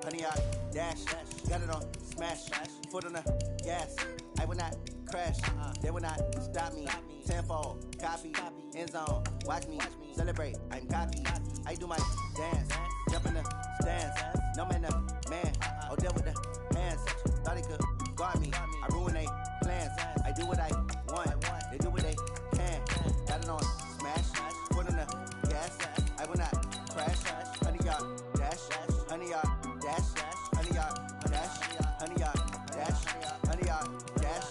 100 yard dash. Got it on smash. Foot on the gas. I will not crash. They will not stop me. Tenfold, copy, end zone. Watch me celebrate. I'm cocky. I do my dance. Jump in the stands. No man, no man. Oh, deal with the hands. Thought he could guard me. I ruin they plans. I do what I want. They do what they can. Got it on smash. Foot on the gas. I will not crash. 100 yard dash. 100 yard dash. 100 yard dash. 100 yard dash. 100 yard dash.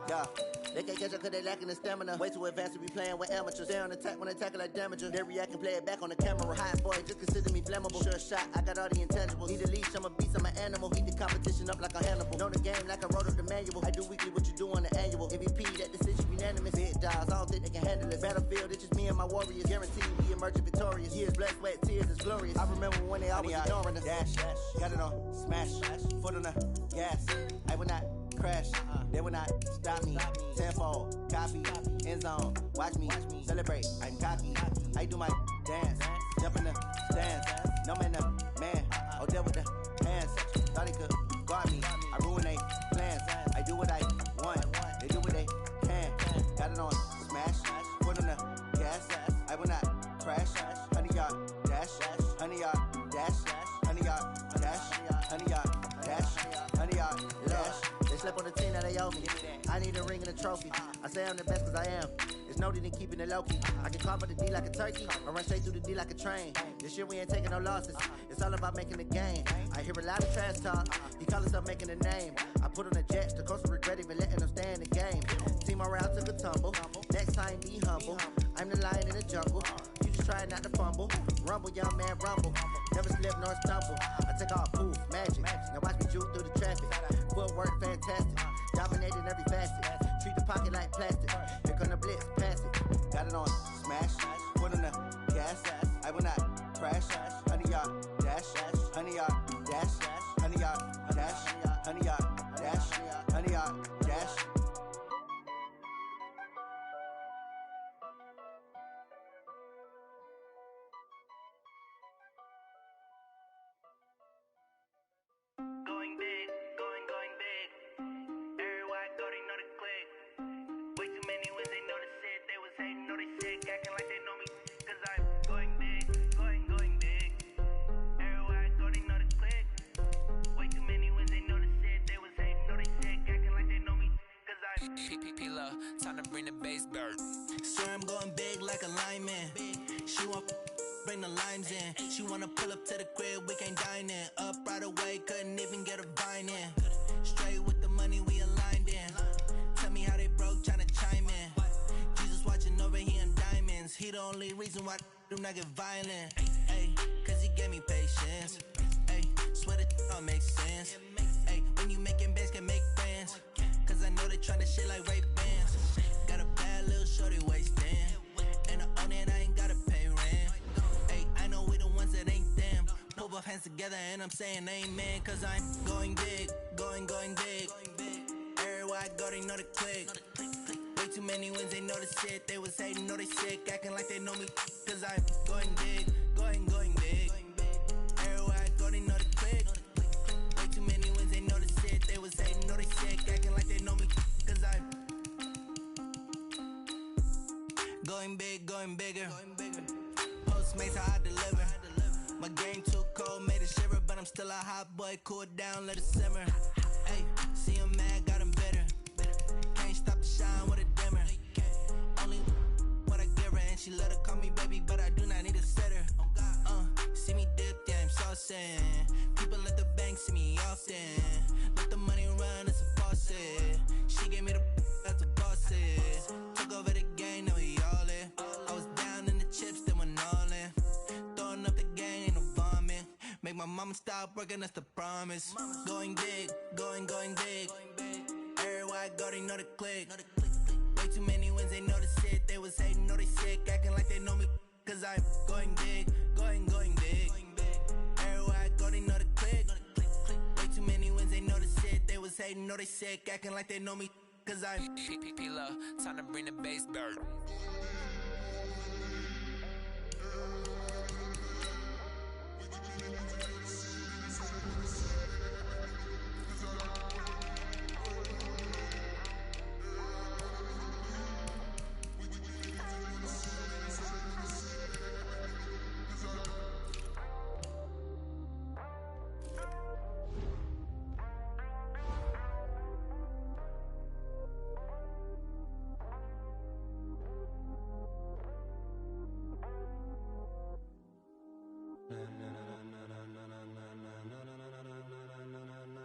Yeah. They can't catch up cause they lacking the stamina. Way too advanced to be playing with amateurs. Stay on attack when they tackle like damager. They react and play it back on the camera. Hot boy, just consider me flammable. Sure shot, I got all the intangibles. Need a leash, I'm a beast, I'm an animal. Heat the competition up like a Hannibal. Know the game like I wrote up the manual. I do weekly what you do on the annual. MVP, that decision unanimous. Big dogs, I don't think they can handle it. Battlefield, it's just me and my warriors. Guaranteed we emerging victorious. Years, blood, sweat, tears, it's glorious. I remember when they always ignoring us. Dash, got it on smash. Foot on the gas. I will not crash. They will not stop me. Tenfold, copy, end zone. Watch me celebrate. I'm cocky. I do my dance. Jump in the stands. No man, no man. Oh, deal with the hands. Thought he could guard me. I ruin they plans. I do what I want. They do what they can. Got it on smash. Foot on the gas. I will not crash. 100 yard dash. 100 yard dash. 100 yard dash. 100 yard dash. 100 yard dash. They slept on the team that they owe me. I need a ring and a trophy. I say I'm the best cause I am. It's no need in keeping it low key. I can carve up the D like a turkey or run straight through the D like a train. This year we ain't taking no losses. It's all about making the game. I hear a lot of trash talk. He call himself making a name. I put on the jets. The coach will regret even letting them stay in the game. Team morale took a tumble. Next time be humble. I'm the lion in the jungle. You just try not to fumble. Rumble, young man, rumble. Never slip nor stumble. I take off poof, magic. Now watch me juke through the traffic. Footwork fantastic. Dominating every facet. Treat the pocket like plastic. Here come the blitz, pass it. Got it on smash. Foot on the gas. I will not crash. 100 yard dash. 100 yard dash. 100 yard dash. 100 yard dash. 100 yard dash. Going big, going big. Everywhere I go, they know the click. Way too many wins, they know the shit. They was hating, know they sick, acting like they know me. Cause I'm going big, going big. Everywhere I go, they know the click. Way too many wins, they know the shit. They was hating, know they sick, acting like they know me. Cause I'm P-P-P-Lo, time to bring the bass bird. Swear I'm going big like a lineman. She want bring the limes in. She wanna pull up to the crib, we can't dine in. Up right away, couldn't even get a vine in. Straight with the money we aligned in. Tell me how they broke, tryna chime in. Jesus watching over here in diamonds. He the only reason why I do not get violent. Ay, cause he gave me patience. Ay, swear that don't make sense. Ay, when you making bands, can make friends. Cause I know they tryna shit like Ray Bans. Got a bad little shorty wasting. And I own it, I ain't gotta pay rent. Ay, I know we the ones that ain't them. Pull both hands together and I'm saying amen. Cause I'm going big, going big. Everywhere I go, they know the click. Way too many wins, they know the shit. They was hating, know they sick, acting like they know me. Cause I'm going big, going big. Everywhere I go, they know the click. Way too many wins, they know the shit. They was hating, know they sick, acting like they know me. Cause I'm going big, going bigger. Postmates, how I deliver. My game too cold, made it shiver. But I'm still a hot boy, cool it down, let it simmer. Ay, see him mad, got him bitter. Can't stop the shine with a dimmer. Only what I give her, and she let her call me baby, but I do not need a sitter. See me dip, yeah, I'm saucing. People at the bank see me often. Let the money run, it's a faucet. She gave me the that's a boss it. Took over the game, now we all in. I was down in the chips, then went all in. Throwing up the game, ain't no vomit. Make my mama stop working, that's the promise. Going big, going big. Everywhere I go, they know the click. Way too many wins, they know the shit. They was hating, know they sick, acting like they know me. Cause I'm going big, going big. Everywhere I go, they know the click. Way too many wins, they know the shit. They was hating, know they sick, acting like they know me. Cause I'm P-P-P-Lo, time to bring the bass bird.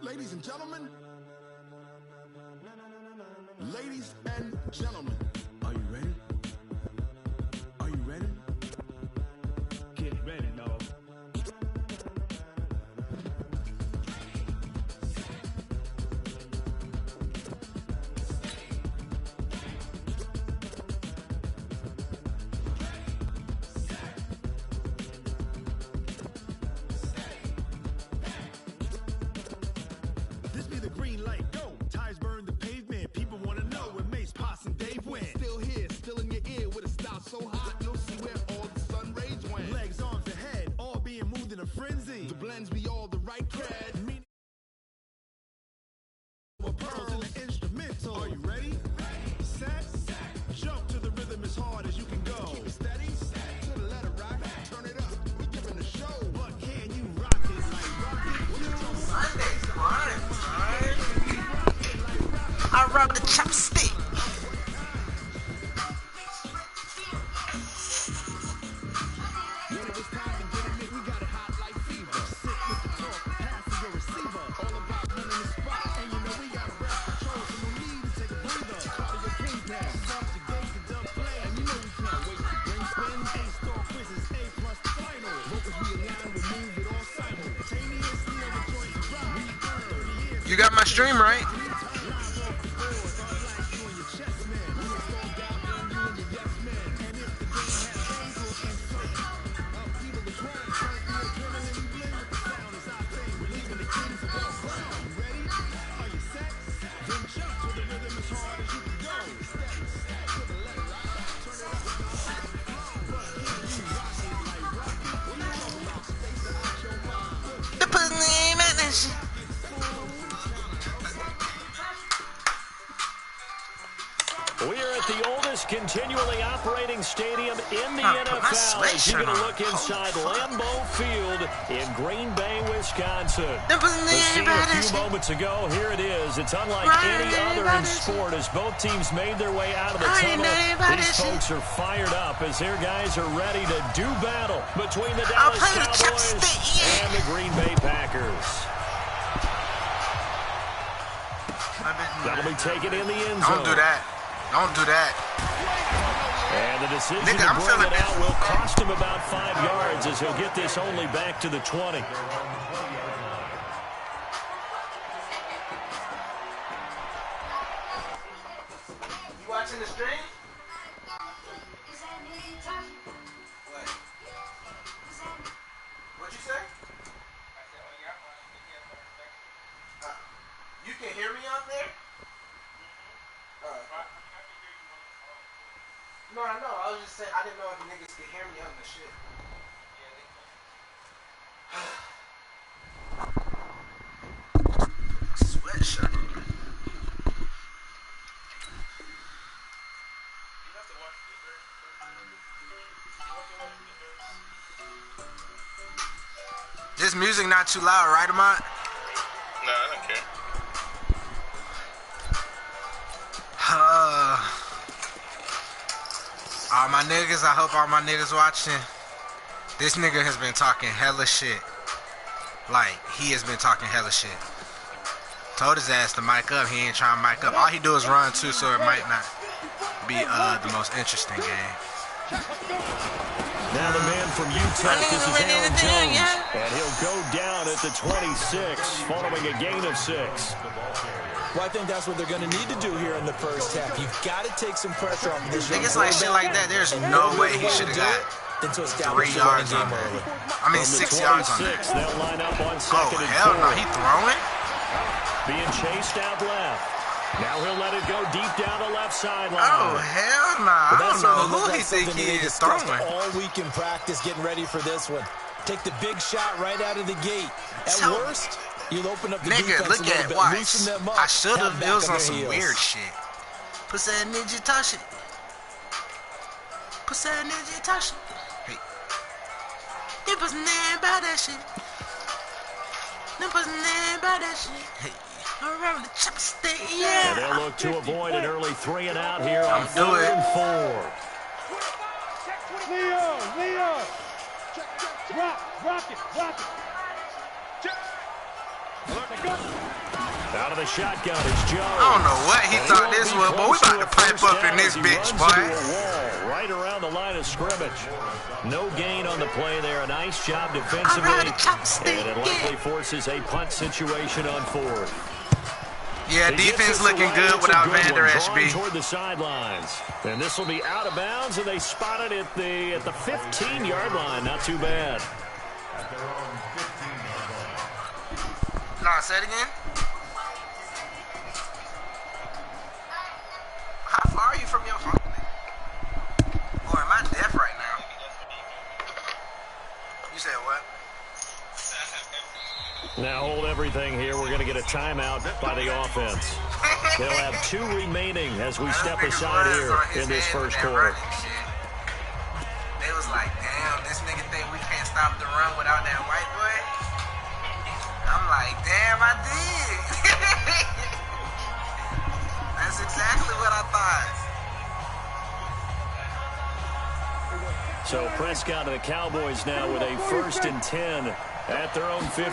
Ladies and gentlemen. Ladies and gentlemen. Are you ready? Are you ready? Get ready, dog. This be the green light, go. Tires burn the pavement. People wanna know where Mace, Pops, and Dave went. Still here, still in your ear with a style so hot, you'll see where all the sun rays went. Legs, arms, and head, all being moved in a frenzy. The blends be all the right cred. Meaning pearls in the instrumental. Are you ready? Set, jump to the rhythm as hard as you can go. Keep it steady, to the letter rock, turn it up. We giving a show, but can you rock it like rocket? Sunday fun, I rub the chopstick. When it was time to get it, we got it hot like fever. Sit with the talk, pass to your receiver. All about running the spot, and you know we got rap control, so no need to take a breather. Part of your king pass, start your gates and dump play, and you know we can't wait to bring spin. A-star quizzes, A+ the final. Vocals we align, we move it all simultaneously on the joint and drop. We earn 30 years. You got my stream right? The pussy man and shit. We are at the oldest continually operating stadium in the NFL as you get a look inside Lambeau Field in Green Bay, Wisconsin. The scene a few moments ago, here it is. It's unlike any other in sport as both teams made their way out of the tunnel. These folks are fired up as their guys are ready to do battle between the Dallas Cowboys and the Green Bay Packers. That'll be taken in the end zone. Don't do that. Don't do that. And the decision Nigga, to bring it out will cost him about 5 yards as he'll get this only back to the 20. You watching the stream? What? What'd you say? You can hear me out there? No, I know. I was just saying, I didn't know if the niggas could hear me on the shit. Sweatshirt. This music not too loud, right, Amant? No, I don't care. All my niggas, I hope all my niggas watching. This nigga has been talking hella shit. Like, he has been talking hella shit. Told his ass to mic up. He ain't trying to mic up. All he do is run too, so it might not be the most interesting game. Now the man from Utah, this is Aaron Jones, and he'll go down at the 26 following a gain of 6. Well, I think that's what they're going to need to do here in the first half. You've got to take some pressure off of this. Niggas like shit like that, there's no way he should have got 3 yards on it. I mean, 6 yards on it. They'll line up on Oh, second and hell 4. no, he throwing? Being chased out left. Now he'll let it go deep down the left sideline. Oh, hell nah. I don't know who he think he is throwing. All week in practice getting ready for this one. Take the big shot right out of the gate. At So, worst, you'll open up the nigga, defense look a little at bit, watch. loosen them up. I should have. It was on some heels. weird shit. Pussy ninja Tashi. Pussy ninja Tashi. Hey. It was never about that shit. It was never about that shit. Hey. Around the chopstick, yeah. And they'll look to avoid an early 3 and out here on Don't do 3rd it. and 4. Leo, rock it. Out of the shotgun is Joe. I don't know what he thought this was, but we about to pipe up in this bitch, boy. Right around the line of scrimmage. No gain on the play there. A nice job defensively. And it likely forces a punt situation on fourth. Yeah, defense looking good without Vander SB. Toward the sidelines. And this will be out of bounds, and they spotted it at the 15-yard line. Not too bad. Nah, say it again. How far are you from your phone? Or am I deaf right now? You said what? Now hold everything here. We're going to get a timeout by the offense. They'll have 2 remaining as we step aside here in this first quarter. They was like, damn, this nigga think we can't stop the run without that white boy? I'm like, damn, I did. That's exactly what I thought. So Prescott and the Cowboys now with a 1st and 10 at their own 15.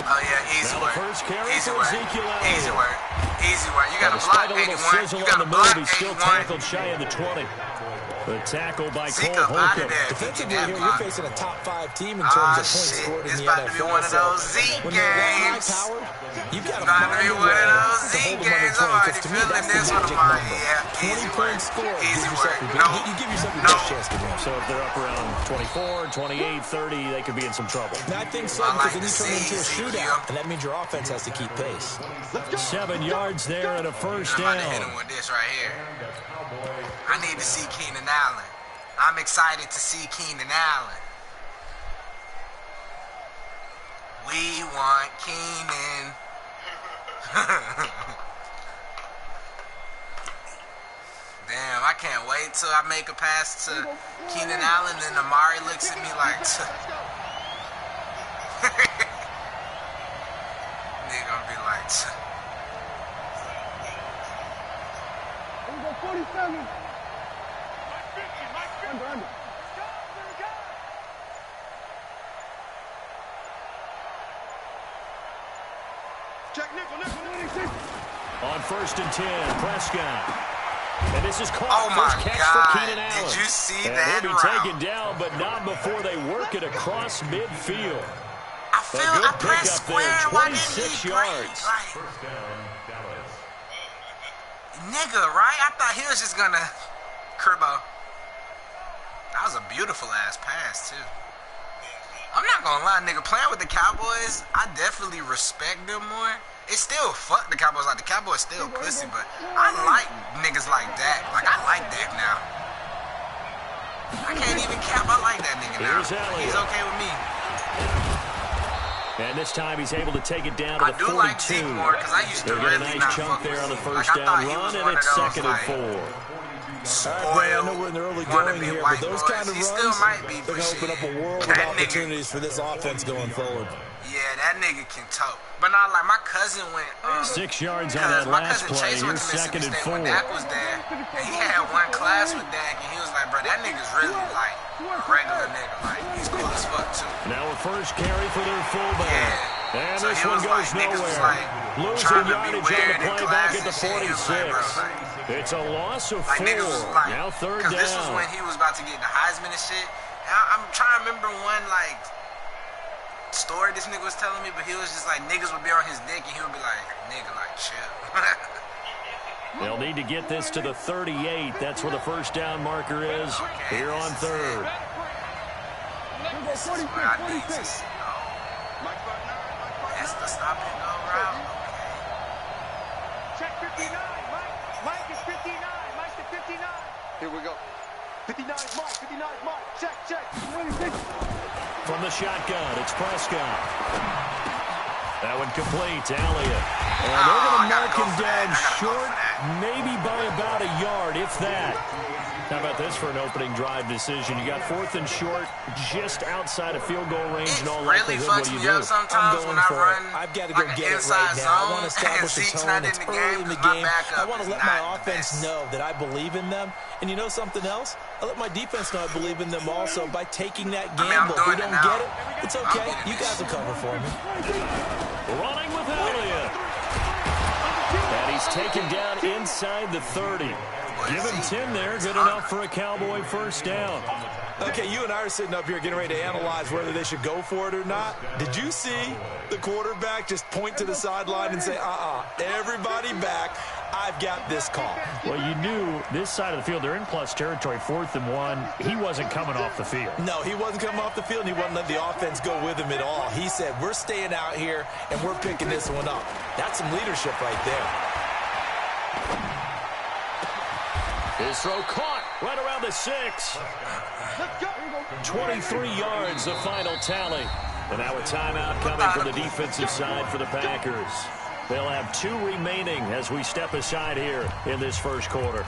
Oh, yeah, easy now work. The first carry Easy for work. Ezekiel Easy work. Easy work. You got to block 81. You got to move, block he's still 81. tackled shy of the 20. The tackle by Zeke Cole up out Holcomb. of there. Defensively here, you're facing a top 5 team in terms of points scored in the NFL. It's about to be one of those Zeke when they're high games. powered, you've got to About to find be a one way of those to Zeke hold them under games. I'm 20, already because to me, feeling that's the this one of magic mine. number. Yeah, 20 easy points work. scored Easy gives work. yourself you give yourself your best chance to win. So if they're up around 24, 28, 30, they could be in some trouble. Now, I think so, I because like then you turn into a Ezekiel. shootout, and that means your offense has to keep pace. 7 yards there and a first I'm about to hit down. him with this right here. I need to see Keenan Allen. I'm excited to see Keenan Allen. We want Keenan. Damn, I can't wait till I make a pass to Keenan Allen and Amari looks at me like, nigga gonna be like, 47. Under. Check nickel, 26. On 1st and 10, Prescott. And this is caught. oh my First catch God, for Keenan Allen. did you see and that he'll be route? taken down, but not before they work it across midfield. I feel I pressed square. Why didn't he yards. like, nigga, right? I thought he was just gonna Kerbo. That was a beautiful ass pass too. I'm not gonna lie, nigga. Playing with the Cowboys, I definitely respect them more. It's still fuck the Cowboys. Like the Cowboys still pussy, but I like niggas like that. Like I like that now. I can't even cap. I like that nigga now. He's okay with me. And this time he's able to take it down to the 42. I do like Zeke more because I used to They'll really get a not nice chunk fuck there with on the Zeke. first Like, I thought down he run, was and one of it's those, 2nd and like, 4. All right, I know we're in the early going here, but those kind of He runs, still might be, they're going to open up a world of that opportunities for this offense going forward. Yeah, that nigga can talk. But not like my cousin went. 6 yards on that last play. Here's 2nd and 4. When Dak was there, and he had one class with Dak, and he was like, bro, that nigga's really like a regular nigga. Like, he's cool as fuck, too. Now a first carry for their fullback. Yeah. And So this he one was goes like, niggas was nowhere. like, Losing trying to be yardage on weird the in play back class at the and shit. He was like, 46. bro, like, It's a loss of 4. like niggas was like, Now 3rd because this was down. when he was about to get the Heisman and shit. And I'm trying to remember one like story this nigga was telling me, but he was just like niggas would be on his dick and he would be like, nigga, like chill. They'll need to get this to the 38. That's where the first down marker is. Okay, Here on 3rd. This is where I need to see. That's the stop and go route. Check 59. Mike is 59. Mike's at 59. Here we go. 59 Mike. 59 Mike. Check. 26. From the shotgun, it's Prescott. That one complete to Elliott. And they're going to mark him down short, maybe by about a yard, if that. How about this for an opening drive decision? You got 4th and short, just outside of field goal range, and all really likelihood. fucks me up sometimes when I run. I've got to go like get it right now. I want to establish a Zeke's tone. not in It's the early game in the 'cause my game. backup I want to is let not my the offense best. know that I believe in them. And you know something else? I let my defense know I believe in them also by taking that gamble. I'm If we doing it don't now. get it, it's okay. doing You this. guys will cover for me. Running with Elliott. And he's taken down inside the 30. Give him 10 there. Good enough for a Cowboy first down. Okay, you and I are sitting up here getting ready to analyze whether they should go for it or not. Did you see the quarterback just point to the sideline and say, everybody back, I've got this call? Well, you knew this side of the field, they're in plus territory, 4th and 1. He wasn't coming off the field. No, he wasn't coming off the field, and he wasn't letting the offense go with him at all. He said, we're staying out here, and we're picking this one up. That's some leadership right there. His throw caught right around the 6. 23 yards, the final tally. And now a timeout coming from the defensive side for the Packers. They'll have 2 remaining as we step aside here in this first quarter.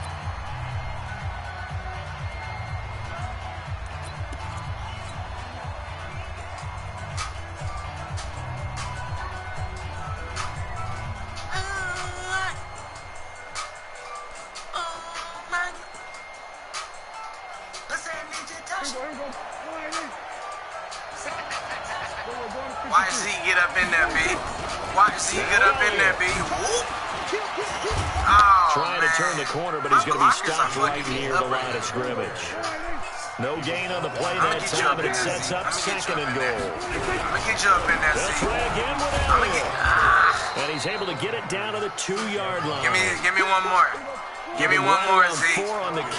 Watch Z get up in there, B. Watch Z get up in there, B. Whoop. Oh, Trying to turn the corner, but he's going to be stopped right near the line of scrimmage. No gain on the play that time, but it sets up 2nd and goal. I'm going to get you up in there, Z. They'll try again with I'm going to Elliott. get... And he's able to get it down to the 2-yard line. Give me one more. Give me one more, Z.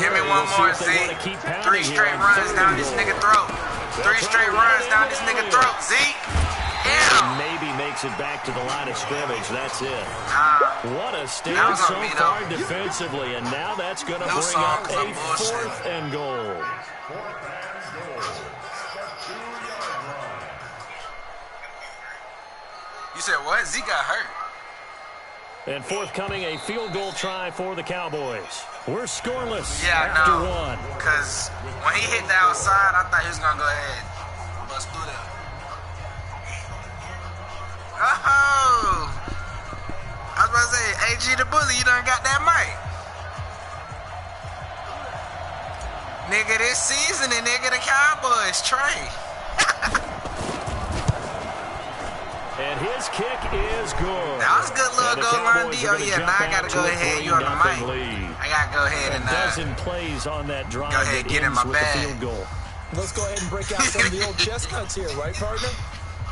Give me one more, Z. 3 straight runs down this nigga throat. 3 straight runs down this nigga throat, Z. And maybe makes it back to the line of scrimmage. That's it. What a stand so far defensively. And now that's going to bring up a 4th and goal. You said what? Z got hurt. And forthcoming, a field goal try for the Cowboys. We're scoreless Yeah, after I know. 1. Because when he hit the outside, I thought he was going to go ahead. Bust through there. Oh! I was about to say, AG the Bully, you done got that mic. Nigga, this season, and nigga, the Cowboys, Trey. And his kick is good. That was a good little goal line D. Oh, yeah, now I got to go ahead. You on the mic. Lead. I got to go ahead and... A dozen plays on that drive. Go ahead, get in my with the bag. field goal. Let's go ahead and break out some of the old chestnuts here, right, partner?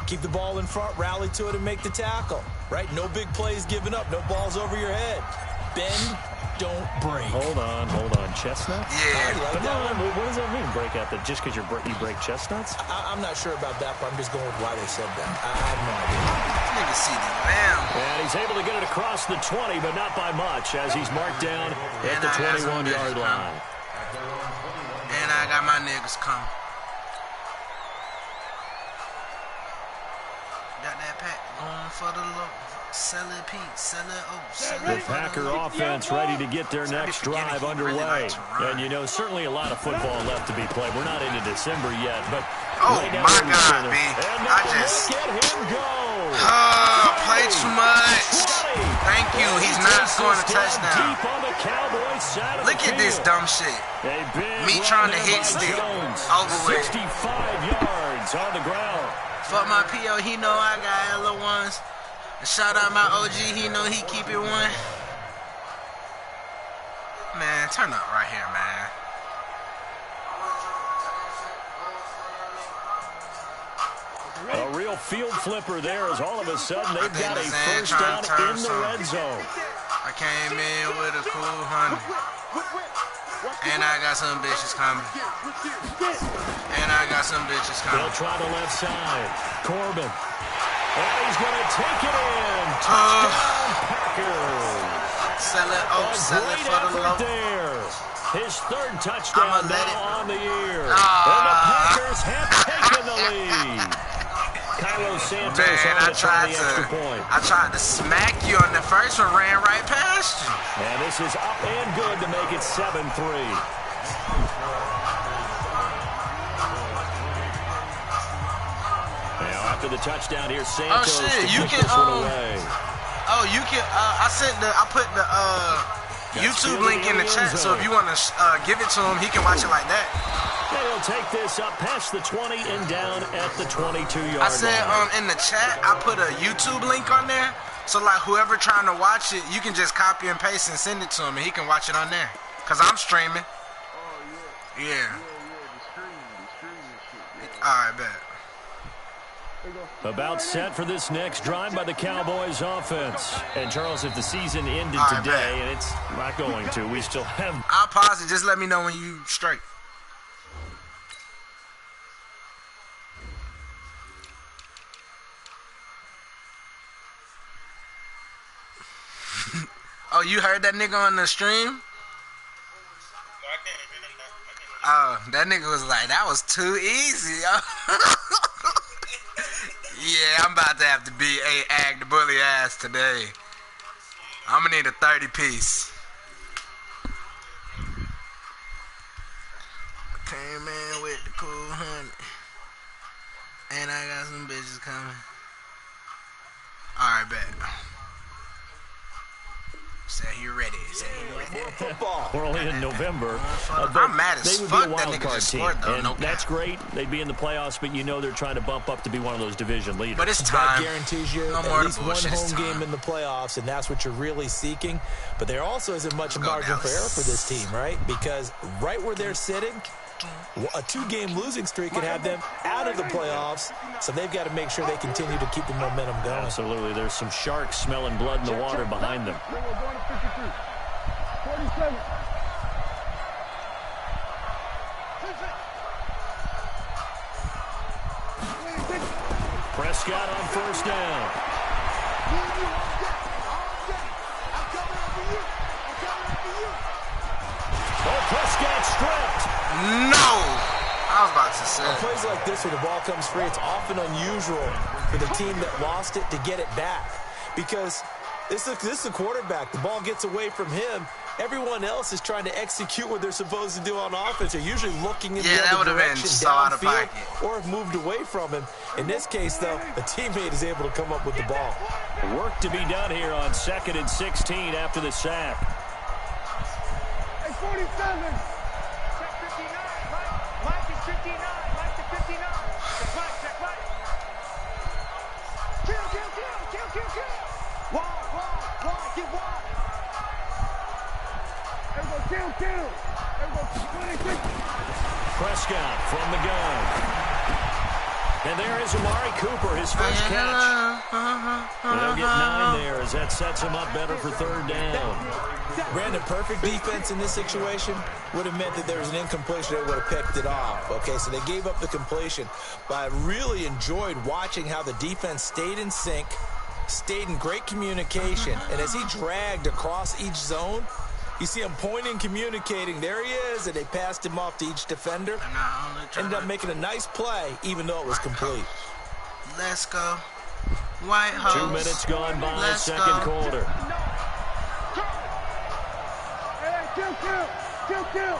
Keep the ball in front, rally to it, and make the tackle. Right? No big plays given up. No balls over your head. Bend, don't break. Hold on. Chestnuts? Yeah. Come on. What does that mean, break out? Just because you break chestnuts? I'm not sure about that, but I'm just going with why they said that. I have no idea. Nigga see the man. And he's able to get it across the 20, but not by much, as he's marked down at the 21-yard line. And I got my niggas coming. Got that pack going for the low. Sell it, Pete. Sell it, The Packer offense ready to get their next drive underway. And, you know, certainly a lot of football left to be played. We're not into December yet, but... Oh, my God, B. I just... Look at him go! Play too much. Thank you. He's not scoring a touchdown. Deep on the Cowboys side of Look the at this field. dumb shit. Me Me trying to hit stick. Over with. 65 yards on the ground. Fuck my PO. He know I got hella ones. Shout out my OG. He know he keep it one. Man, turn up right here, man. A real field flipper there as all of a sudden they've got a first down in the red zone. I came in with a cool 100. And I got some bitches coming. They'll try the left side. Corbin. And he's going to take it in. Touchdown, Packers. Sell it for the low. There. His 3rd touchdown now on the year. And the Packers have taken the lead. Kylo Santos on to try the extra point. I tried to smack you on the first one, ran right past you. And this is up and good to make it 7-3. after the touchdown here. Santos oh shit, you can away. Oh, you can I put the YouTube link in the chat, so if you want to give it to him, he can watch it like that. They'll take this up past the 20 and down at the 22-yard line. I said in the chat, I put a YouTube link on there, so like whoever trying to watch it, you can just copy and paste and send it to him, and he can watch it on there. Cause I'm streaming. Yeah. All right, bet. About set for this next drive by the Cowboys offense. And Charles, if the season ended today, and it's not going to, we still have... I'll pause it. Just let me know when you straight. Oh, you heard that nigga on the stream? Oh, that nigga was like, that was too easy. Yeah, I'm about to have to be ag the bully ass today. I'm gonna need a 30-piece. Came in with the cool honey, and I got some bitches coming. All right, bet. Say you're ready. Say you're ready. Football. We're only in November. I'm mad as fuck that nigga just scored, though. And that's great. They'd be in the playoffs, but you know they're trying to bump up to be one of those division leaders. But it's time. That guarantees you at least one home game in the playoffs, and that's what you're really seeking. But there also isn't much margin for error for this team, right? Because right where they're sitting, a 2-game losing streak could have them out of the playoffs, so they've got to make sure they continue to keep the momentum going. Absolutely. There's some sharks smelling blood in the water behind them. Prescott on first down. Oh, Prescott stripped. No! I was about to say. On plays like this where the ball comes free, it's often unusual for the team that lost it to get it back. Because this is the quarterback. The ball gets away from him. Everyone else is trying to execute what they're supposed to do on offense. They're usually looking in the other direction, downfield, or have moved away from him. In this case, though, a teammate is able to come up with the ball. Work to be done here on 2nd and 16 after the sack. Hey, 47. Check 59, right? Mike is 59. Mike is 59. Check right, check right. Kill. Wide, get wide. Everybody kill. Everybody 26. Prescott from the gun. And there is Amari Cooper, his first catch. They'll get 9 there as that sets him up better for 3rd down. Brandon, perfect defense in this situation would have meant that there was an incompletion that would have picked it off. Okay, so they gave up the completion. But I really enjoyed watching how the defense stayed in sync, stayed in great communication. And as he dragged across each zone, you see him pointing, communicating. There he is, and they passed him off to each defender. Ended up making a nice play, even though it was complete. Let's go. White House. 2 minutes gone by, second quarter. Hey, kill.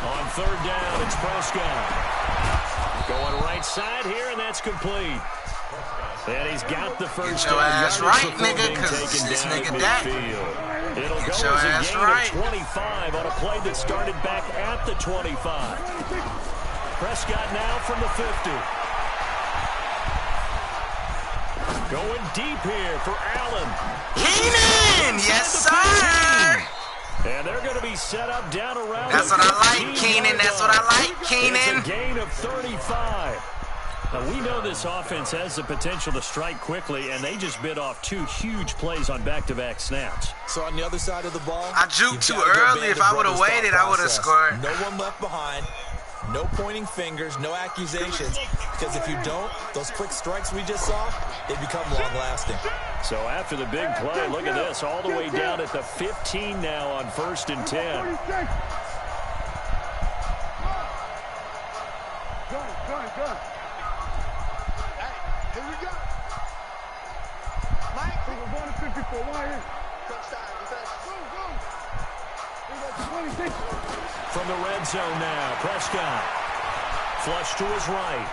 On 3rd down, it's Prescott. Going right side here, and that's complete. And he's got the first down. Get your ass right, nigga, because this nigga that. It'll go as a gain of 25 on a play that started back at the 25. Prescott now from the 50. Going deep here for Allen. Keenan! Yes, sir! And they're going to be set up down around. That's what I like, Keenan. That's what I like, Keenan. It's a gain of 35. Now, we know this offense has the potential to strike quickly, and they just bit off 2 huge plays on back-to-back snaps. So on the other side of the ball, I juked too early. If I would have waited, I would have scored. No one left behind. No pointing fingers, no accusations, because if you don't, those quick strikes we just saw, they become long-lasting. So after the big play, look at this, all the way down at the 15 now on 1st and 10. Good. Hey, here we go. Mike, we're going to 54. Why here? Go. From the red zone now, Prescott. Flush to his right.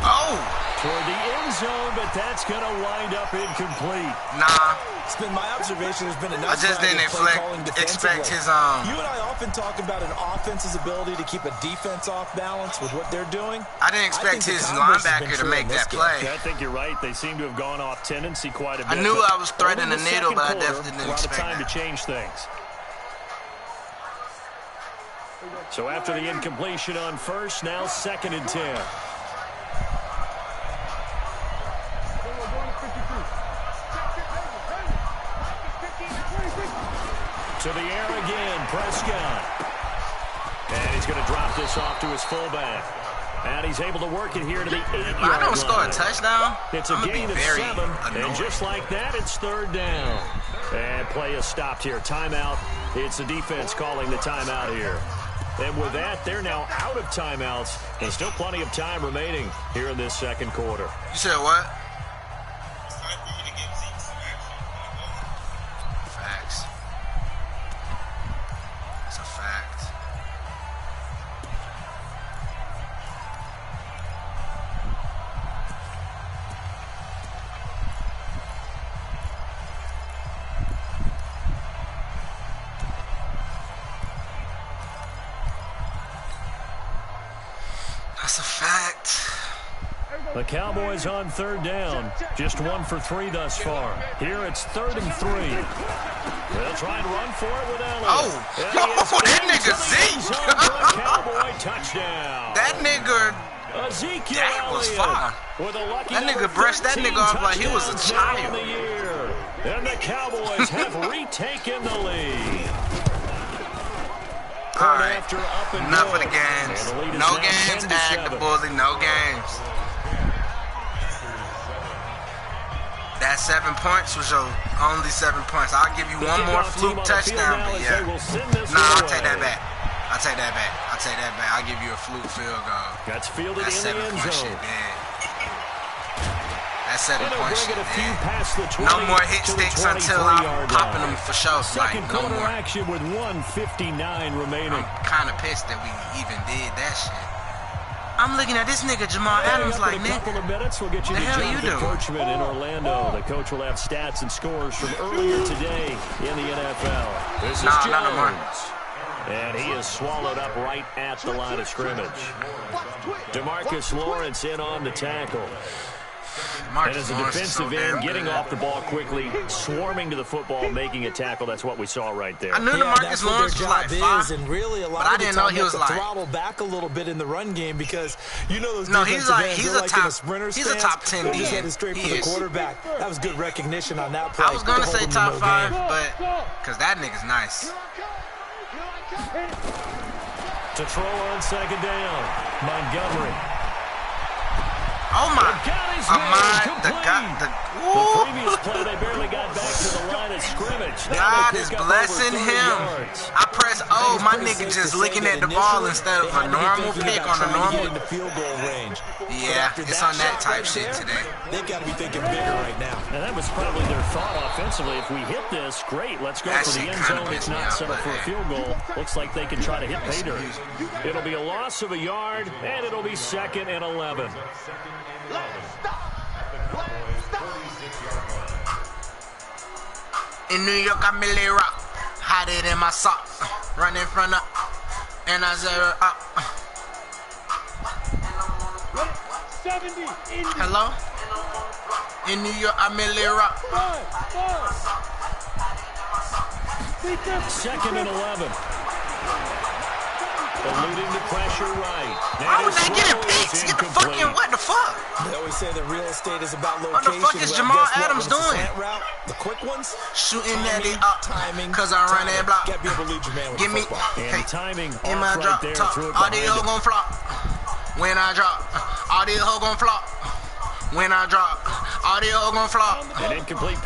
Oh! Toward the end zone, but that's going to wind up incomplete. Nah. It's been my observation. There's been a I just didn't expect his You and I often talk about an offense's ability to keep a defense off balance with what they're doing. I didn't expect his linebacker to make that play. I think you're right. They seem to have gone off tendency quite a bit. I knew I was threading the needle, but I definitely didn't expect time that. to change things. So after the incompletion on first, now 2nd and 10. To the air again, Prescott. And he's going to drop this off to his fullback. And he's able to work it here to the 8-yard line. I don't score a touchdown. It's a gain of 7. Annoyed. And just like that, it's 3rd down. And play is stopped here. Timeout. It's the defense calling the timeout here. And with that, they're now out of timeouts. And still plenty of time remaining here in this 2nd quarter. You said what? Facts. It's a fact. That's a fact. The Cowboys on 3rd down. Just 1 for 3 thus far. Here it's 3rd and 3. They'll try and run for it with Elliott. Oh, that nigga Zeke. Cowboy touchdown. That nigga Ezekiel that was Elliott fire. With a lucky That nigga brushed that nigga off like he was a child. And the Cowboys have retaken the lead. All right, enough of the games. No games, act the bully, no games. That 7 points was your only 7 points. I'll give you one more fluke touchdown, but yeah. Nah, I'll take that back. I'll take that back. I'll give you a fluke field goal. That's fielded that in the end zone. Shit, man. That 7 point shit, man. 20, No more hit sticks until I'm popping them for sure. Second like, no quarter more. action with 1:59 remaining. I'm kind of pissed that we even did that shit. I'm looking at this nigga Jamal Adams like, in a couple of minutes, we'll get you the to hell you Jonathan doing? Coachman in Orlando. The coach will have stats and scores from earlier today in the NFL. This is Jones. Not no more. And he is swallowed up right at the line of scrimmage. DeMarcus Lawrence in on the tackle. And as a defensive end, getting off the ball quickly, swarming to the football, making a tackle. That's what we saw right there. I knew DeMarcus Lawrence was like fine, and really a lot but I didn't know he was like throttle back a little bit in the run game because you know those he's like ends, he's a like top sprinters he's a top 10 He's headed straight for the quarterback. That was good recognition on that play. I was gonna say top 5, but because that nigga's nice. To throw on 2nd down, Montgomery. Oh my! The previous play, they barely got back to the line of scrimmage. God is blessing him. I press O, my nigga just looking at the ball instead of a normal pick on a normal. Field goal range. Yeah, it's on that type shit today. They got to be thinking bigger right now. And that was probably their thought offensively. If we hit this, great. Let's go for the end zone. It's not set up for a field goal. Looks like they can try to hit pay dirt. It'll be a loss of a yard, and it'll be 2nd and 11. In New York, I merely rock. Hide it in my sock. Run in front up. And I zero up. Hello? In New York, I merely rock. 2nd and 11. Eluding the pressure right. Why would they get it picks? Get the fucking what the fuck? They always say that real estate is about location. What the fuck is Jamal Adams doing? The quick ones? Shooting at it up. Cause I run that block. Got to be able to lead your man with Give me and timing in my drop right top. All these hoes gon' flop. When I drop. All these hoes gon' flop. When I drop. All these hoes gon' flop.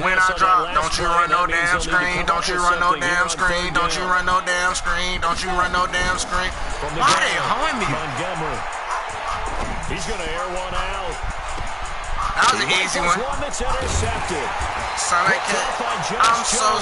When I drop. Don't you run no damn screen. Don't you run no damn screen. Don't you run no damn screen. Don't you run no damn screen. Why they hoeing me? Montgomery. He's going to air one out. That was an easy one. That's intercepted. Sound like I'm so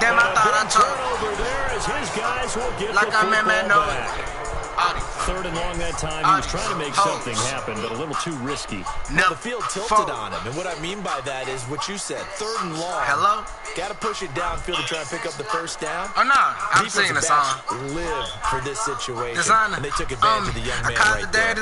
damn. I thought I told. Over there as his guys will get like the I'm in football man, back. Audi. Third and long that time. He was trying to make something happen, but a little too risky. Now the field tilted on him, and what I mean by that is what you said. Third and long. Hello? Got to push it downfield to try and pick up the first down. Oh, no. I'm singing the song. Live for this situation. Designer. And they took advantage of the young man right there.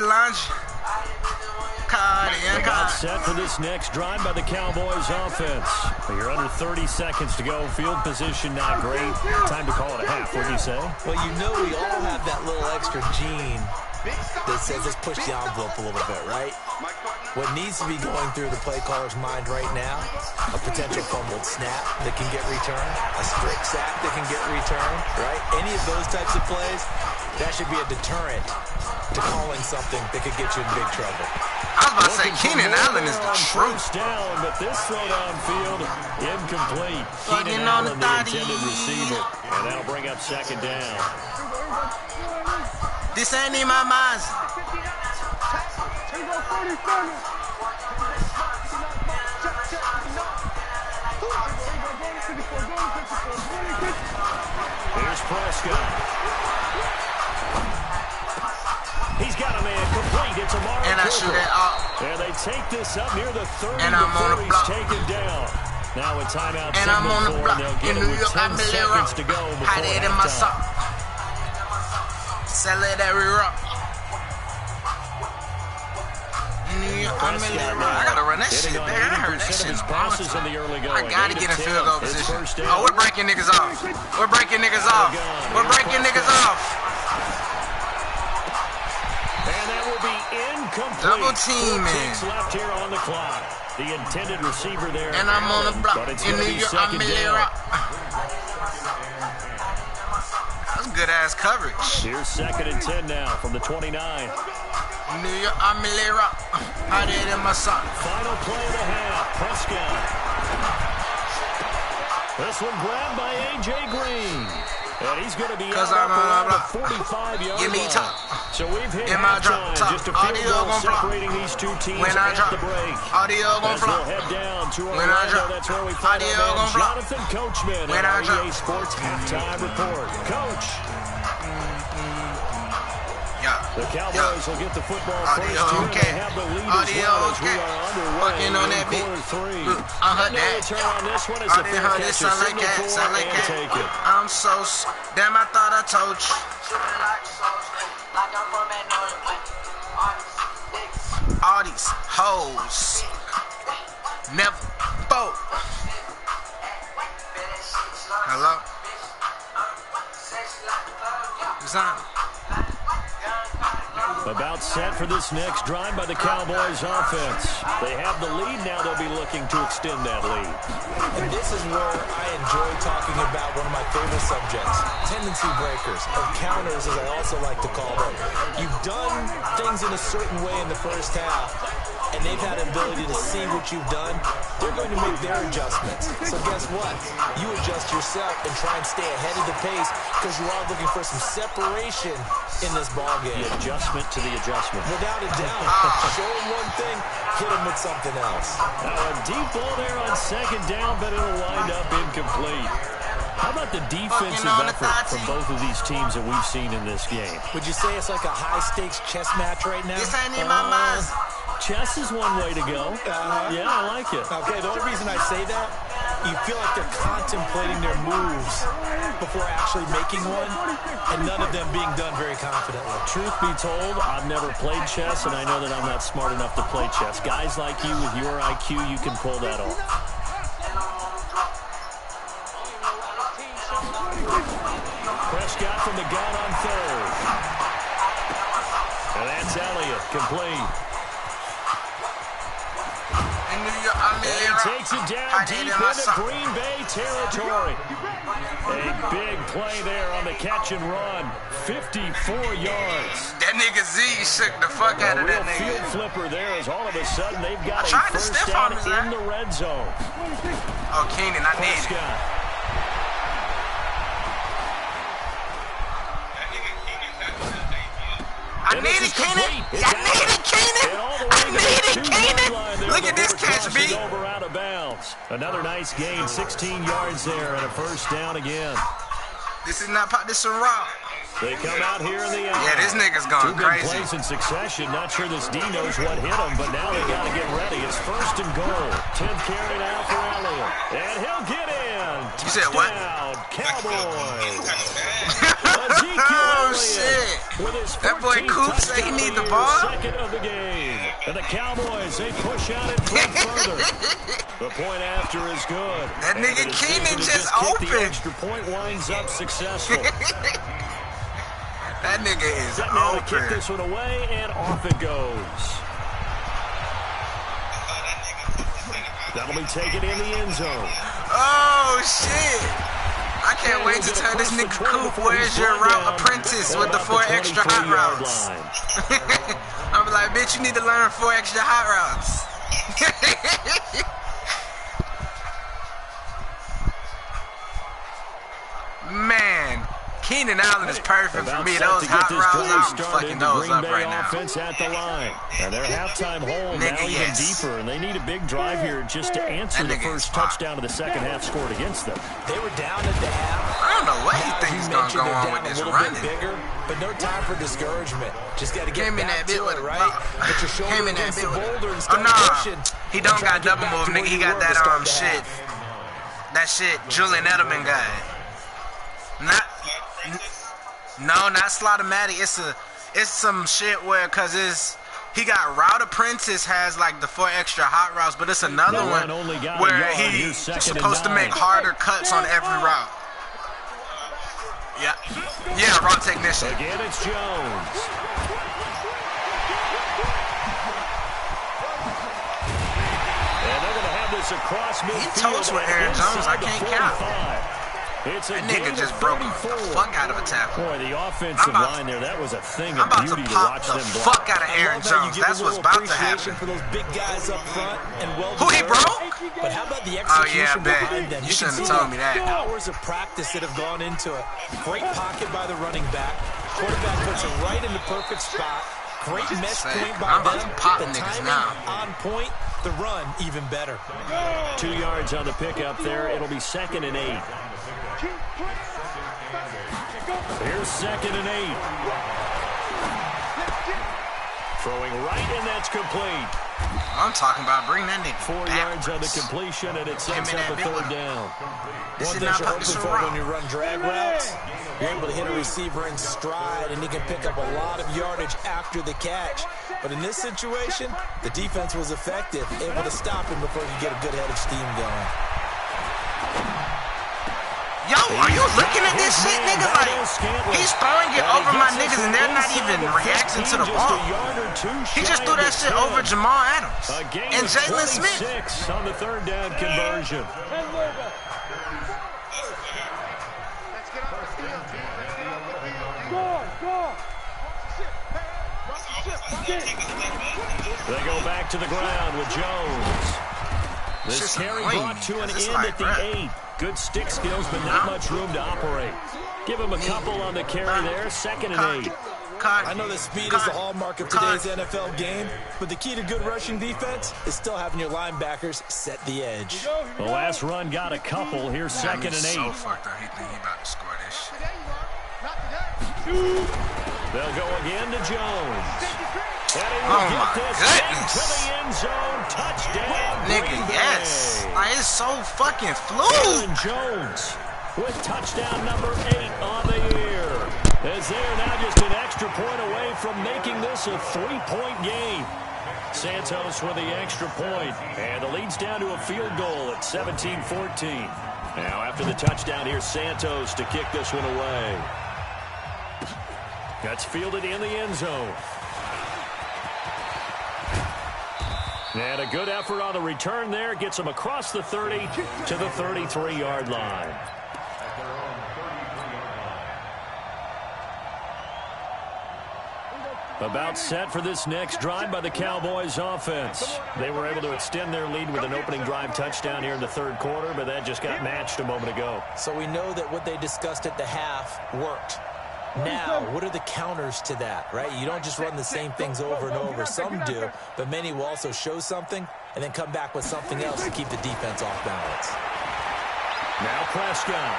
About set for this next drive by the Cowboys offense. You're under 30 seconds to go. Field position not great. Time to call it a half. What do you say? Well, you know we all have that little extra gene that says let's push the envelope a little bit, right? What needs to be going through the play caller's mind right now, a potential fumbled snap that can get returned, a strip sack that can get returned, right? Any of those types of plays, that should be a deterrent to calling something that could get you in big trouble. I was about to say, Keenan Allen is the truth. Down, but this throw downfield, incomplete. Keenan Allen, the intended receiver. And that'll bring up second down. This ain't in my mind. Here's Prescott. He's got a man complete. It's Amari and I shoot it up. And they take this up near the 30 and I'm on the block. Taken down. Now with timeout and I'm on the block. In New York, I'm 10 seconds to go before I did in my sock. Sell it every rock. I gotta run that shit. Man, I heard that shit. I gotta get in field goal position. Oh, we're breaking niggas off. We're breaking niggas off. We're breaking niggas off. And that will be incomplete. Double teaming. Left here on the clock. The intended receiver there. And I'm on the block. In New York, I'm That's good ass coverage. Here's 2nd and 10 now from the 29. New York, I'm I did in my sock. Final play of the half. Prescott. This one grabbed by A.J. Green. And he's going to be out around the 45-yard Give me line. top. So we've hit in my drop, top. Just a field goal separating these two teams when I drop. The break. Audio gon' flop. We'll head down to when I drop. That's where we find our man Jonathan Coachman when on our EA Sports halftime report. Coach. The Cowboys will get the football first here. Okay. They have the lead as well as we are underway. Fucking on that beat. I heard that. On this one is I didn't heard this sound like that. Sound like that. I'm so damn. I thought I told you. All these hoes never spoke. Hello. Design. About set for this next drive by the Cowboys offense. They have the lead now. They'll be looking to extend that lead. And this is where I enjoy talking about one of my favorite subjects, tendency breakers, or counters as I also like to call them. You've done things in a certain way in the first half, and they've had the ability to see what you've done. They're going to make their adjustments. So guess what? You adjust yourself and try and stay ahead of the pace because you are looking for some separation in this ballgame. The adjustment to the adjustment. Without a doubt. Show them one thing, hit them with something else. Now a deep ball there on 2nd down, but it'll wind up incomplete. How about the defensive effort from both of these teams that we've seen in this game? Would you say it's like a high-stakes chess match right now? This ain't in my mind. Chess is one way to go. Yeah, I like it. Okay, the only reason I say that, you feel like they're contemplating their moves before actually making one, and none of them being done very confidently. Truth be told, I've never played chess, and I know that I'm not smart enough to play chess. Guys like you with your IQ, you can pull that off. Prescott from the gun on 3rd. And that's Elliott, complete. And he takes it down deep into Green Bay territory. A big play there on the catch and run. 54 yards. That nigga Z shook the fuck out of that nigga. Field flipper there as all of a sudden they've got a first down in the red zone. Oh, Keenan, I need it. I need it, Keenan. I need it, Keenan. I need it. Keenan! Look at this catch, B. Over out of bounds. Another nice gain, 16 yards there, and a first down again. This is not pop. This is raw. They come out here in the yeah, this nigga's going crazy. 2 big plays in succession. Not sure this D knows what hit him, but now they got to get ready. It's first and goal. 10th carry now for Elliott. And he'll get in. You said what? Cowboys. Oh, shit. That boy Coop said he need the ball. Second of the game. And the Cowboys, they push out in front further. The point after is good. That nigga Keenan just open. The extra point winds up successful. That nigga is open. open. Kick this one away, and off it goes. That'll be taken in the end zone. Oh, shit. I can't wait to tell this nigga Coop, where's your route apprentice with the 4 extra hot routes? I'm like, bitch, you need to learn 4 extra hot routes. Man, Keenan Allen is perfect for me. Those hot routes, I'm fucking those up right now. Offense at the line. And their halftime hole now even deeper, and they need a big drive here just to answer the first touchdown of the second half scored against them. They were down at the half. I don't know what he thinks is going to go on with this running. Bigger, but no time for discouragement. Just got to get back to it, right? Put your shoulder against the boulder and start pushing. He don't got double move, nigga. He got that shit. That shit Julian Edelman got. Not Slotomatic. It's some shit where, cause he got route apprentice has like the 4 extra hot routes, but it's another one where he's supposed to make harder cuts on every route. Yeah, route technician. Again, it's Jones. And they're gonna have this across midfield. He toast with Aaron Jones. I can't count. That nigga just broke the fuck out of a tackle. Boy, the offensive line there, that was a thing of beauty to watch them block. Fuck out of Aaron Jones. That's what's about to happen. For those big guys up front and who he broke? But how about the execution behind them? You shouldn't have told me that. Hours of practice that have gone into it. Great pocket by the running back. Quarterback puts it right in the perfect spot. Great mesh point by them. The timing on point. The run even better. 2 yards on the pickup there. It'll be 2nd and 8. Here's 2nd and 8. Throwing right, and that's complete. I'm talking about bring that nigga 4 yards on the completion, and it sets up a 3rd down. One thing you're hoping for when you run drag routes, you're able to hit a receiver in stride, and he can pick up a lot of yardage after the catch. But in this situation, the defense was effective, able to stop him before he get a good head of steam going. Yo, are you looking at this shit, nigga? Like, he's throwing it over my niggas, and they're not even reacting to the ball. He just threw that shit over Jamal Adams and Jalen Smith. On the 3rd down conversion. They go back to the ground with Jones. This carry brought to an end at the 8. Good stick skills, but not much room to operate. Give him a couple on the carry there. 2nd and 8. I know that speed is the hallmark of today's NFL game, but the key to good rushing defense is still having your linebackers set the edge. The last run got a couple. Here's 2nd and 8. So fucked up. He think he about to score this shit. They'll go again to Jones. Oh my goodness. To the end zone. Touchdown. Nigga, yes. Like, it's so fucking fluid. Jones with touchdown number 8 on the year. As they're now just an extra point away from making this a 3-point game. Santos with the extra point, and the lead's down to a field goal at 17-14. Now after the touchdown, here's Santos to kick this one away. That's fielded in the end zone. And a good effort on the return there. Gets him across the 30 to the 33-yard line. About set for this next drive by the Cowboys offense. They were able to extend their lead with an opening drive touchdown here in the 3rd quarter, but that just got matched a moment ago. So we know that what they discussed at the half worked. Now, what are the counters to that, right? You don't just run the same things over and over. Some do, but many will also show something and then come back with something else to keep the defense off balance. Now Prescott.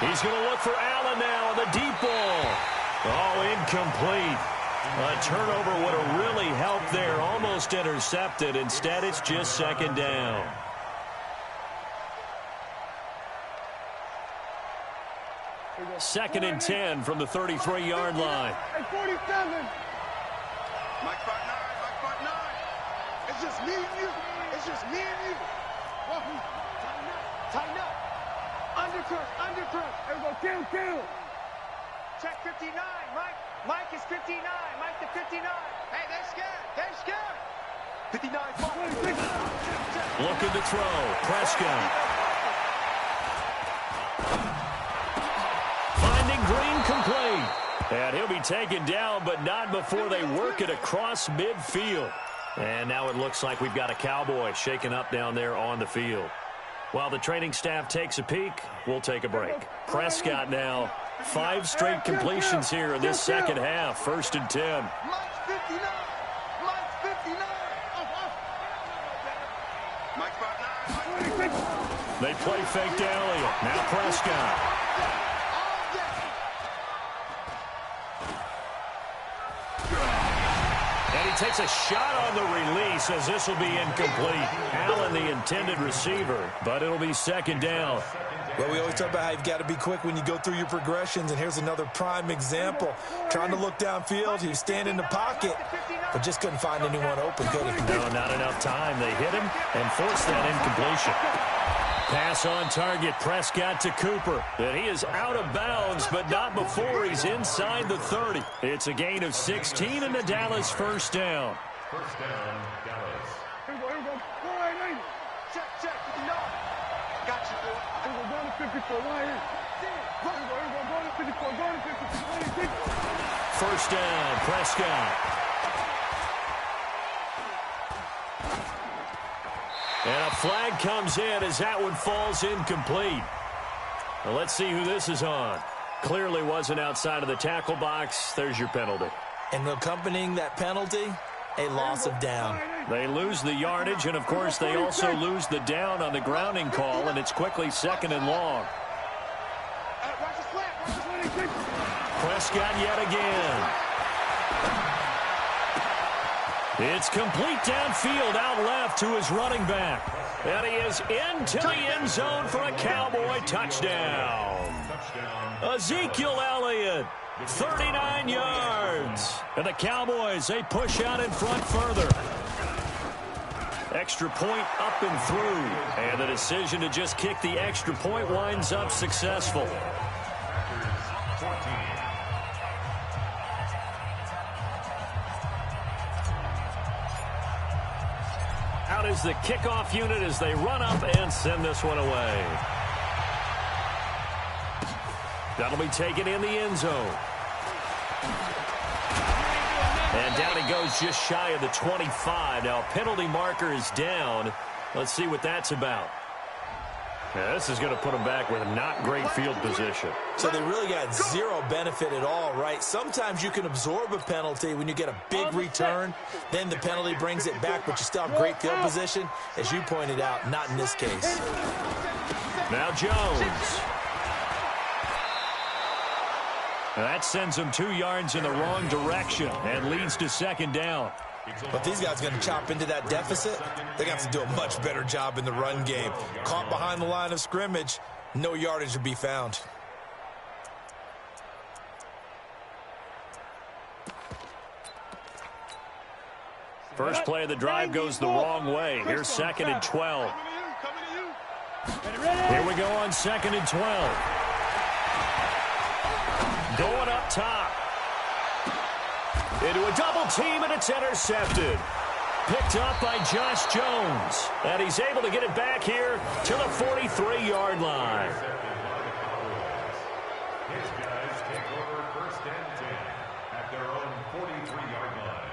He's going to look for Allen now on the deep ball. Oh, incomplete. A turnover would have really helped there. Almost intercepted. Instead, it's just second down. Second and 10 from the 33-yard line. Hey, 47. Mike Part 9, Mike Part 9. It's just me and you. It's just me and you. Tighten up, tighten up. Undercrunch. Everybody kill. Check 59, Mike. Mike is 59. Mike to 59. Hey, they're scared. 59. Looking to throw. Prescott. Finding Green complete. And he'll be taken down, but not before they work it across midfield. And now it looks like we've got a Cowboy shaken up down there on the field. While the training staff takes a peek, we'll take a break. Prescott now, 5 straight completions here in this second half. First and 10. Mike's 59. Mike's 59. Mike's Part 9. They play fake to Elliott. Now Prescott. And he takes a shot on the release as this will be incomplete. Allen, the intended receiver, but it'll be second down. Well, we always talk about how you've got to be quick when you go through your progressions, and here's another prime example. Trying to look downfield, he was standing in the pocket, but just couldn't find anyone open, could he? No, not enough time. They hit him and forced that incompletion. Pass on target, Prescott to Cooper. And he is out of bounds, but not before he's inside the 30. It's a gain of 16 and the Dallas first down. First down, Dallas. Here we go. 480. Check. No. Got you, boy. Here we go. Going to 54. Right here. Here we go. Going to 54. Going to 54. First down, Prescott. And a flag comes in as that one falls incomplete. Well, let's see who this is on. Clearly wasn't outside of the tackle box. There's your penalty. And accompanying that penalty, a loss of down. They lose the yardage, and, of course, they also lose the down on the grounding call, and it's quickly second and long. Prescott yet again. It's complete downfield out left to his running back. And he is into the end zone for a Cowboy touchdown. Ezekiel Elliott, 39 yards. And the Cowboys, they push out in front further. Extra point up and through. And the decision to just kick the extra point winds up successful. Out is the kickoff unit as they run up and send this one away. That'll be taken in the end zone. And down he goes just shy of the 25. Now a penalty marker is down. Let's see what that's about. Yeah, this is going to put them back with not great field position. So they really got zero benefit at all, right? Sometimes you can absorb a penalty when you get a big return. Then the penalty brings it back, but you still have great field position. As you pointed out, not in this case. Now Jones. That sends them 2 yards in the wrong direction and leads to second down. But these guys are going to chop into that deficit. They got to do a much better job in the run game. Caught behind the line of scrimmage, no yardage to be found. First play of the drive goes the wrong way. Here's second and 12. Here we go on second and 12. Going up top. Into a double team, and it's intercepted. Picked up by Josh Jones. And he's able to get it back here to the 43-yard line. His guys take over first and 10 at their own 43-yard line.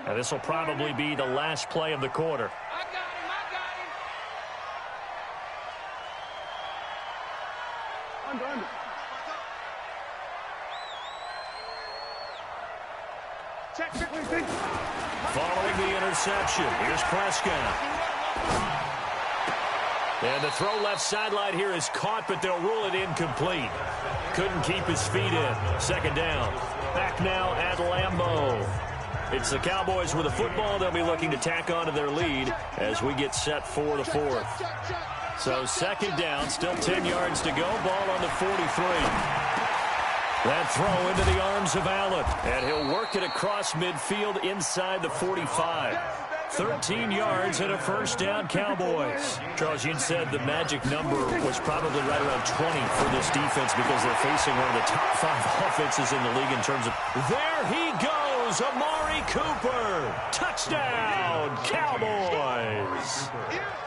And this will probably be the last play of the quarter. I got him. Under. Check. Following the interception, here's Prescott. And the throw left sideline here is caught, but they'll rule it incomplete. Couldn't keep his feet in. Second down. Back now at Lambeau. It's the Cowboys with the football. They'll be looking to tack on to their lead as we get set for the fourth. So second down, still 10 yards to go. Ball on the 43. That throw into the arms of Allen. And he'll work it across midfield inside the 45. 13 yards and a first down, Cowboys. Charles, you said the magic number was probably right around 20 for this defense because they're facing one of the top 5 offenses in the league in terms of... There he goes, Amari Cooper. Touchdown, Cowboys.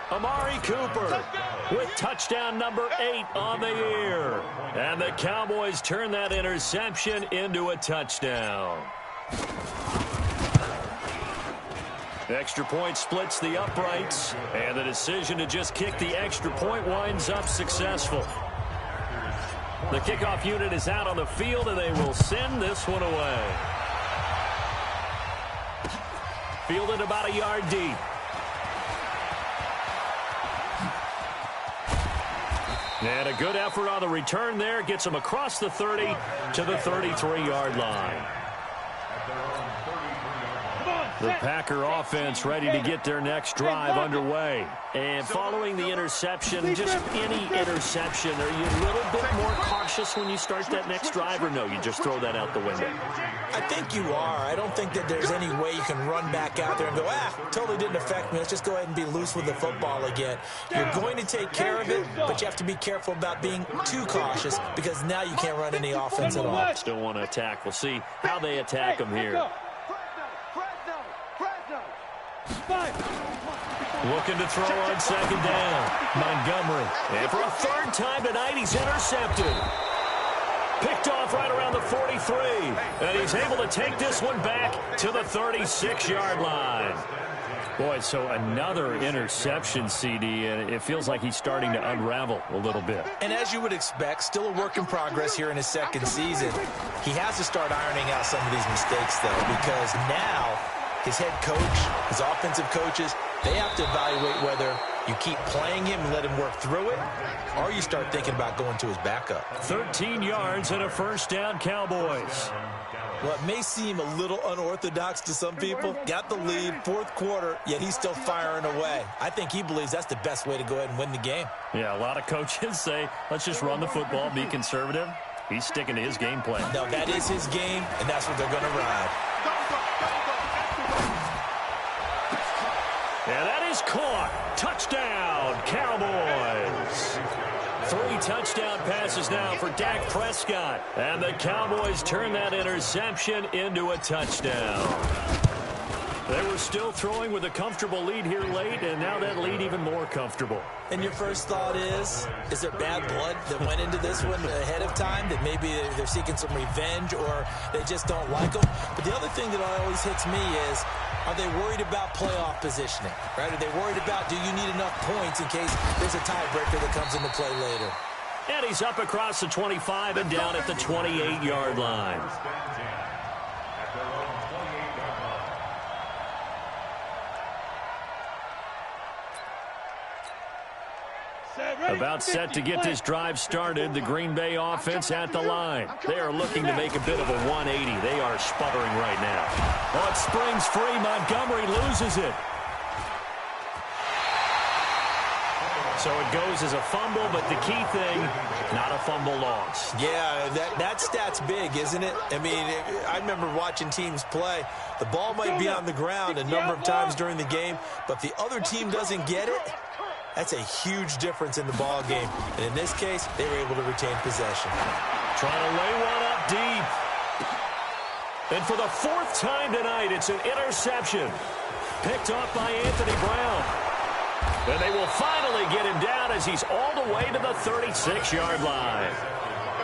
Amari Cooper with touchdown number 8 on the year. And the Cowboys turn that interception into a touchdown. Extra point splits the uprights, and the decision to just kick the extra point winds up successful. The kickoff unit is out on the field, and they will send this one away. Fielded about a yard deep. And a good effort on the return there. Gets them across the 30 to the 33-yard line. The Packer offense ready to get their next drive underway. And following the interception, just any interception, are you a little bit more cautious when you start that next drive, or no, you just throw that out the window? I think you are. I don't think that there's any way you can run back out there and go, totally didn't affect me. Let's just go ahead and be loose with the football again. You're going to take care of it, but you have to be careful about being too cautious because now you can't run any offense at all. Still want to attack. We'll see how they attack them here. Looking to throw on second down. Montgomery. And for a third time tonight, he's intercepted. Picked off right around the 43. And he's able to take this one back to the 36-yard line. Boy, so another interception, CD, and it feels like he's starting to unravel a little bit. And as you would expect, still a work in progress here in his second season. He has to start ironing out some of these mistakes, though, because now his head coach, his offensive coaches, they have to evaluate whether you keep playing him and let him work through it, or you start thinking about going to his backup. 13 yards and a first down, Cowboys. Well, it may seem a little unorthodox to some people. Got the lead, fourth quarter, yet he's still firing away. I think he believes that's the best way to go ahead and win the game. Yeah, a lot of coaches say, let's just run the football, be conservative. He's sticking to his game plan. No, that is his game, and that's what they're going to ride. And that is caught. Touchdown, Cowboys. 3 touchdown passes now for Dak Prescott. And the Cowboys turn that interception into a touchdown. They were still throwing with a comfortable lead here late, and now that lead even more comfortable. And your first thought is there bad blood that went into this one ahead of time, that maybe they're seeking some revenge or they just don't like them? But the other thing that always hits me is, are they worried about playoff positioning, right? Are they worried about, do you need enough points in case there's a tiebreaker that comes into play later? And he's up across the 25 and down at the 28-yard line. About set to get this drive started, the Green Bay offense at the line. They are looking to make a bit of a 180. They are sputtering right now. Oh, it springs free. Montgomery loses it. So it goes as a fumble, but the key thing, not a fumble loss. Yeah, that stat's big, isn't it? I mean, I remember watching teams play. The ball might be on the ground a number of times during the game, but if the other team doesn't get it, that's a huge difference in the ball game. And in this case, they were able to retain possession. Trying to lay one up deep. And for the 4th time tonight, it's an interception. Picked off by Anthony Brown. And they will finally get him down as he's all the way to the 36-yard line.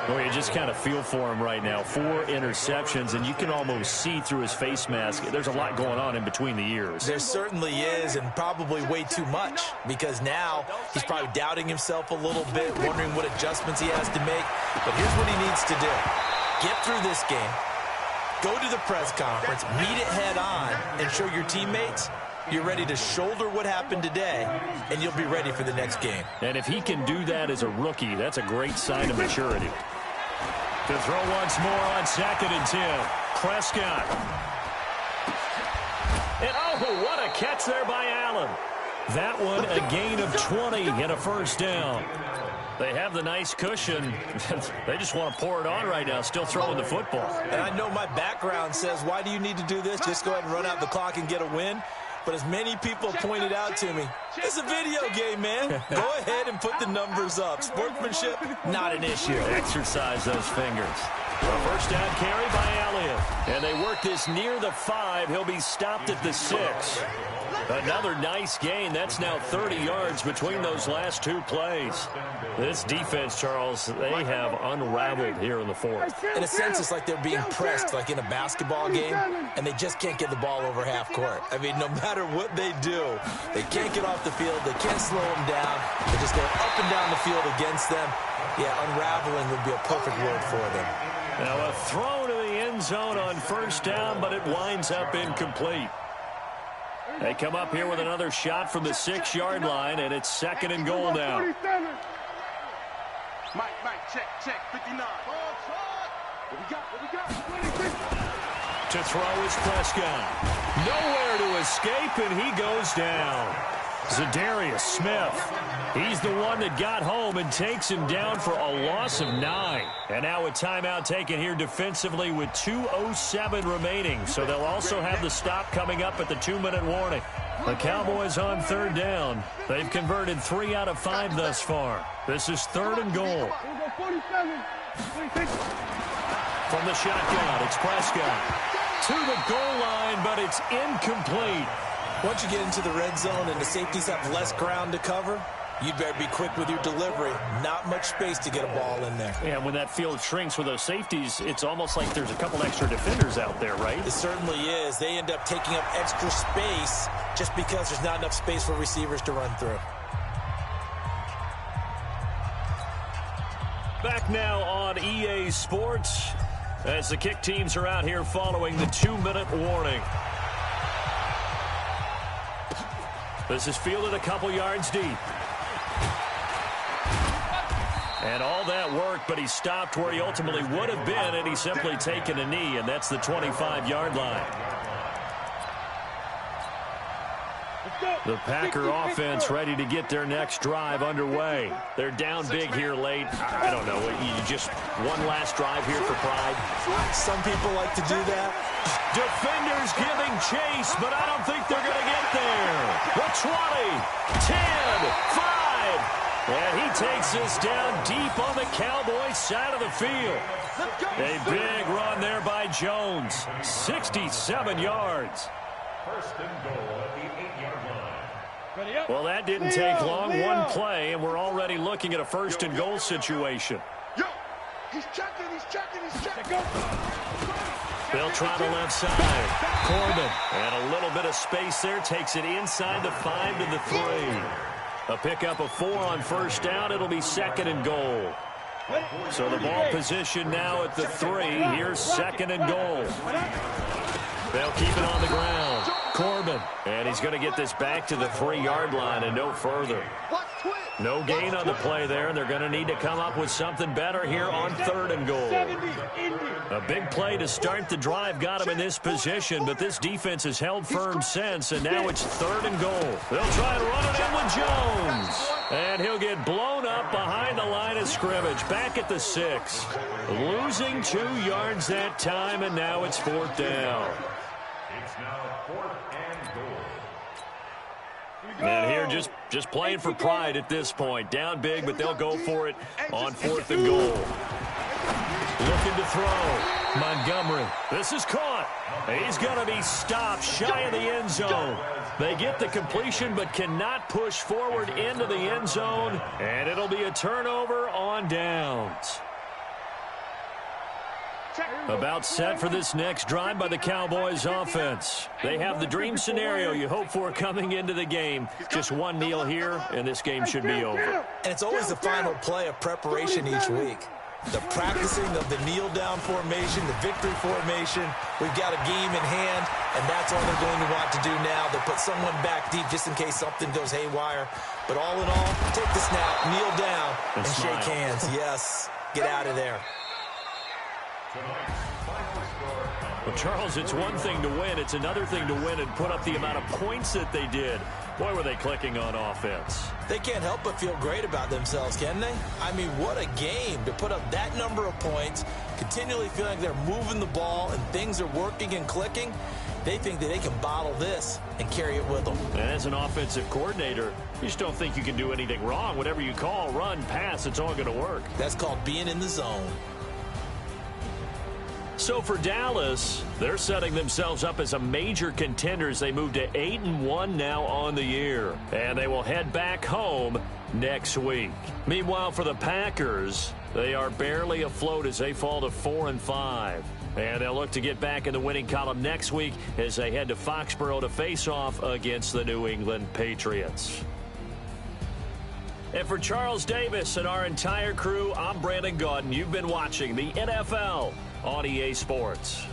Well, you just kind of feel for him right now. 4 interceptions, and you can almost see through his face mask. There's a lot going on in between the ears. There certainly is, and probably way too much, because now he's probably doubting himself a little bit, wondering what adjustments he has to make. But here's what he needs to do. Get through this game, go to the press conference, meet it head on, and show your teammates you're ready to shoulder what happened today, and you'll be ready for the next game. And if he can do that as a rookie, that's a great sign of maturity. To throw once more on 2nd and 10. Prescott. And oh, what a catch there by Allen. That one a gain of 20 and a first down. They have the nice cushion. They just want to pour it on right now, still throwing the football. And I know my background says, why do you need to do this? Just go ahead and run out the clock and get a win. But as many people pointed out to me, it's a video game, man. Go ahead and put the numbers up. Sportsmanship, not an issue. Exercise those fingers. A first down carry by Elliott. And they work this near the 5. He'll be stopped at the 6. Another nice gain. That's now 30 yards between those last 2 plays. This defense, Charles, they have unraveled here in the 4th. In a sense, it's like they're being pressed, like in a basketball game, and they just can't get the ball over half court. I mean, no matter what they do, they can't get off the field. They can't slow them down. They just go up and down the field against them. Yeah, unraveling would be a perfect word for them. Now a throw to the end zone on first down, but it winds up incomplete. They come up here with another shot from the 6-yard line, and it's 2nd and goal now. Mike, check, 59. What we got? To throw is Prescott. Nowhere to escape, and he goes down. Zadarius Smith. He's the one that got home and takes him down for a loss of 9. And now a timeout taken here defensively with 2:07 remaining. So they'll also have the stop coming up at the 2-minute warning. The Cowboys on 3rd down. They've converted 3 out of 5 thus far. This is 3rd and goal. From the shotgun, it's Prescott. To the goal line, but it's incomplete. Once you get into the red zone and the safeties have less ground to cover, you'd better be quick with your delivery. Not much space to get a ball in there. Yeah, when that field shrinks with those safeties, it's almost like there's a couple extra defenders out there, right? It certainly is. They end up taking up extra space just because there's not enough space for receivers to run through. Back now on EA Sports as the kick teams are out here following the 2-minute warning. This is fielded a couple yards deep. And all that work, but he stopped where he ultimately would have been, and he's simply taken a knee, and that's the 25-yard line. The Packer offense ready to get their next drive underway. They're down big here late. I don't know. You just one last drive here for pride. Some people like to do that. Defenders giving chase, but I don't think they're going to get there. The 20, 10, 5. And he takes this down deep on the Cowboys side of the field. A big run there by Jones. 67 yards. First and goal at the 8-yard line. Well, that didn't take long. One play, and we're already looking at a first and goal situation. Yo, he's checking. They'll try the left side. Corbin, and a little bit of space there, takes it inside the 5 to the 3. A pickup of 4 on first down. It'll be 2nd and goal. So the ball position now at the 3. Here's 2nd and goal. They'll keep it on the ground. Corbin, and he's going to get this back to the 3-yard line and no further. No gain on the play there, and they're going to need to come up with something better here on 3rd and goal. A big play to start the drive got him in this position, but this defense has held firm since, and now it's 3rd and goal. They'll try to run it in with Jones, and he'll get blown up behind the line of scrimmage, back at the 6. Losing 2 yards that time, and now it's 4th down. It's now 4th and goal. And here just playing for pride at this point. Down big, but they'll go for it on 4th and goal. Looking to throw. Montgomery. This is caught. He's going to be stopped shy of the end zone. They get the completion but cannot push forward into the end zone. And it'll be a turnover on downs. About set for this next drive by the Cowboys offense. They have the dream scenario you hope for coming into the game. Just one kneel here, and this game should be over. And it's always the final play of preparation each week. The practicing of the kneel-down formation, the victory formation. We've got a game in hand, and that's all they're going to want to do now. They'll put someone back deep just in case something goes haywire. But all in all, take the snap, kneel down, and shake hands. Yes, get out of there. Well, Charles, it's one thing to win. It's another thing to win and put up the amount of points that they did. Boy, were they clicking on offense. They can't help but feel great about themselves, can they? I mean, what a game to put up that number of points, continually feeling like they're moving the ball and things are working and clicking. They think that they can bottle this and carry it with them. And as an offensive coordinator, you just don't think you can do anything wrong. Whatever you call, run, pass, it's all going to work. That's called being in the zone. So for Dallas, they're setting themselves up as a major contender as they move to 8-1 now on the year. And they will head back home next week. Meanwhile, for the Packers, they are barely afloat as they fall to 4-5. And they'll look to get back in the winning column next week as they head to Foxborough to face off against the New England Patriots. And for Charles Davis and our entire crew, I'm Brandon Gaudin. You've been watching the NFL on EA Sports.